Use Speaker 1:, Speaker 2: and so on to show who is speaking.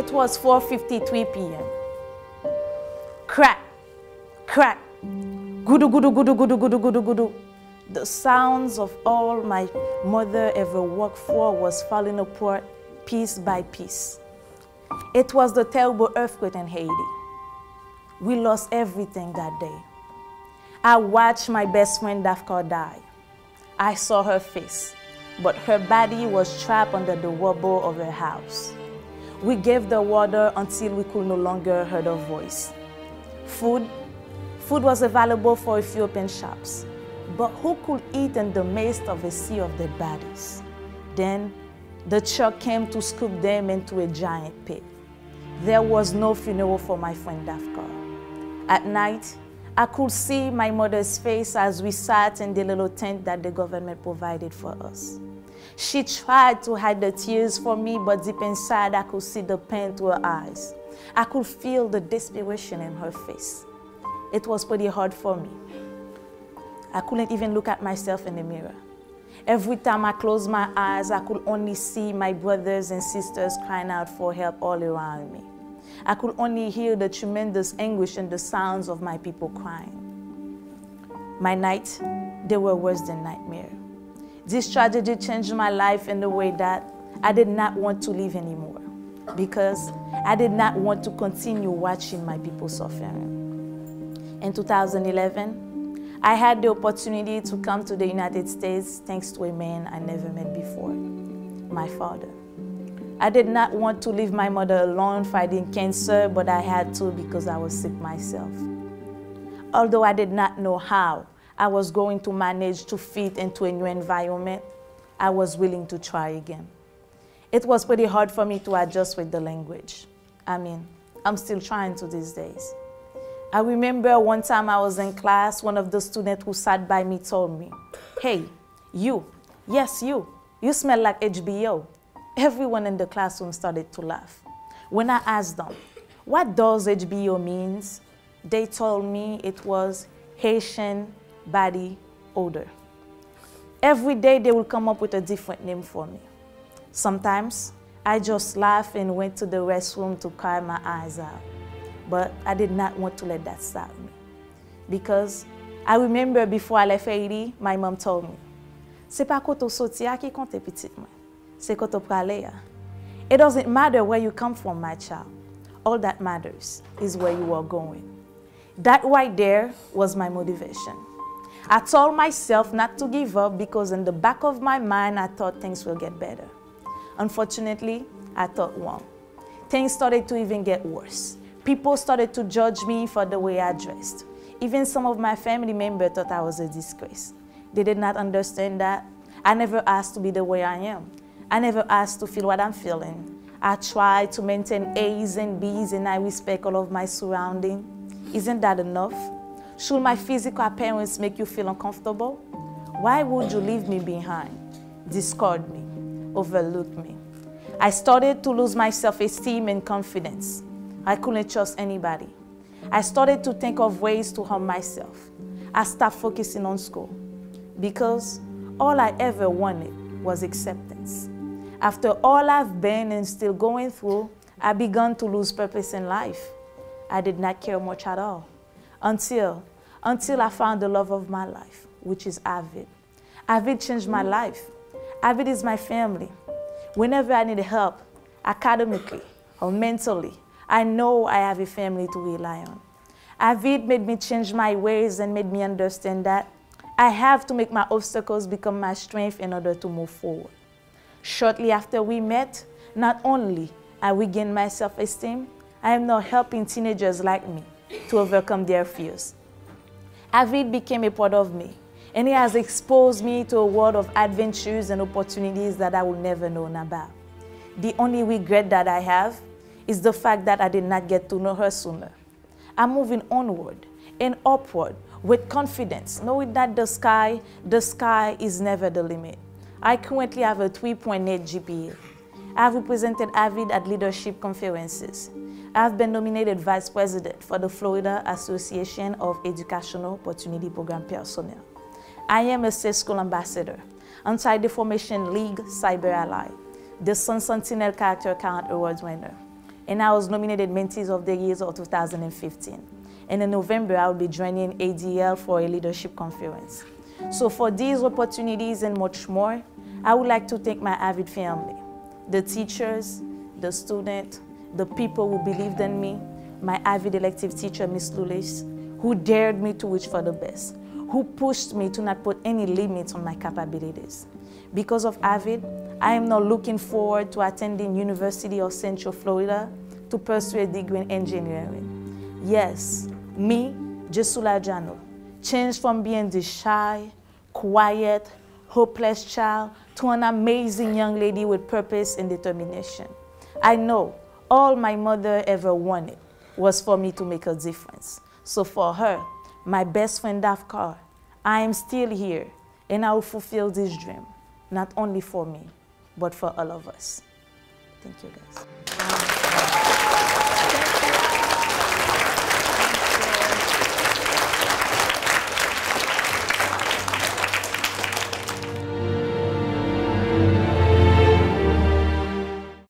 Speaker 1: It was 4:53 p.m. Crack, crack, gudu gudu gudu gudu gudu gudu gudu. The sounds of all my mother ever worked for was falling apart piece by piece. It was the terrible earthquake in Haiti. We lost everything that day. I watched my best friend Dafka die. I saw her face, but her body was trapped under the rubble of her house. We gave the water until we could no longer hear her voice. Food was available for a few open shops, but who could eat in the midst of a sea of dead bodies? Then the truck came to scoop them into a giant pit. There was no funeral for my friend Dafka. At night, I could see my mother's face as we sat in the little tent that the government provided for us. She tried to hide the tears from me, but deep inside I could see the pain to her eyes. I could feel the desperation in her face. It was pretty hard for me. I couldn't even look at myself in the mirror. Every time I closed my eyes, I could only see my brothers and sisters crying out for help all around me. I could only hear the tremendous anguish and the sounds of my people crying. My nights, they were worse than nightmare. This tragedy changed my life in the way that I did not want to live anymore, because I did not want to continue watching my people suffering. In 2011, I had the opportunity to come to the United States thanks to a man I never met before, my father. I did not want to leave my mother alone fighting cancer, but I had to because I was sick myself. Although I did not know how I was going to manage to fit into a new environment, I was willing to try again. It was pretty hard for me to adjust with the language. I mean, I'm still trying to these days. I remember one time I was in class, one of the students who sat by me told me, "Hey, you, yes you smell like HBO." Everyone in the classroom started to laugh. When I asked them, "What does HBO means?" they told me it was Haitian body odor. Every day they would come up with a different name for me. Sometimes I just laughed and went to the restroom to cry my eyes out. But I did not want to let that stop me. Because I remember before I left Haiti, my mom told me, "C'est pas koto soti a ki konte petit mwen. C'est koto prale ya." It doesn't matter where you come from, my child. All that matters is where you are going. That right there was my motivation. I told myself not to give up because in the back of my mind, I thought things will get better. Unfortunately, I thought wrong. Things started to even get worse. People started to judge me for the way I dressed. Even some of my family members thought I was a disgrace. They did not understand that I never asked to be the way I am. I never asked to feel what I'm feeling. I tried to maintain A's and B's and I respect all of my surroundings. Isn't that enough? Should my physical appearance make you feel uncomfortable? Why would you leave me behind, discard me, overlook me? I started to lose my self-esteem and confidence. I couldn't trust anybody. I started to think of ways to harm myself. I stopped focusing on school because all I ever wanted was acceptance. After all I've been and still going through, I began to lose purpose in life. I did not care much at all until I found the love of my life, which is AVID. AVID changed my life. AVID is my family. Whenever I need help, academically or mentally, I know I have a family to rely on. AVID made me change my ways and made me understand that I have to make my obstacles become my strength in order to move forward. Shortly after we met, not only I regained my self-esteem, I am now helping teenagers like me to overcome their fears. AVID became a part of me, and it has exposed me to a world of adventures and opportunities that I would never known about. The only regret that I have is the fact that I did not get to know her sooner. I'm moving onward and upward with confidence, knowing that the sky is never the limit. I currently have a 3.8 GPA. I have represented AVID at leadership conferences. I have been nominated Vice President for the Florida Association of Educational Opportunity Program Personnel. I am a Safe School Ambassador, Anti-Defamation League Cyber Ally, the Sun Sentinel Character Count Awards winner, and I was nominated Mentees of the Year of 2015. And in November, I'll be joining ADL for a leadership conference. So for these opportunities and much more, I would like to thank my AVID family, the teachers, the students, the people who believed in me, my AVID elective teacher, Miss Lulis, who dared me to reach for the best, who pushed me to not put any limits on my capabilities. Because of AVID, I am now looking forward to attending University of Central Florida to pursue a degree in engineering. Yes, me, Jesula Jeannot, changed from being the shy, quiet, hopeless child to an amazing young lady with purpose and determination. I know all my mother ever wanted was for me to make a difference. So for her, my best friend Dafkar, I am still here and I will fulfill this dream, not only for me, but for all of us. Thank you guys.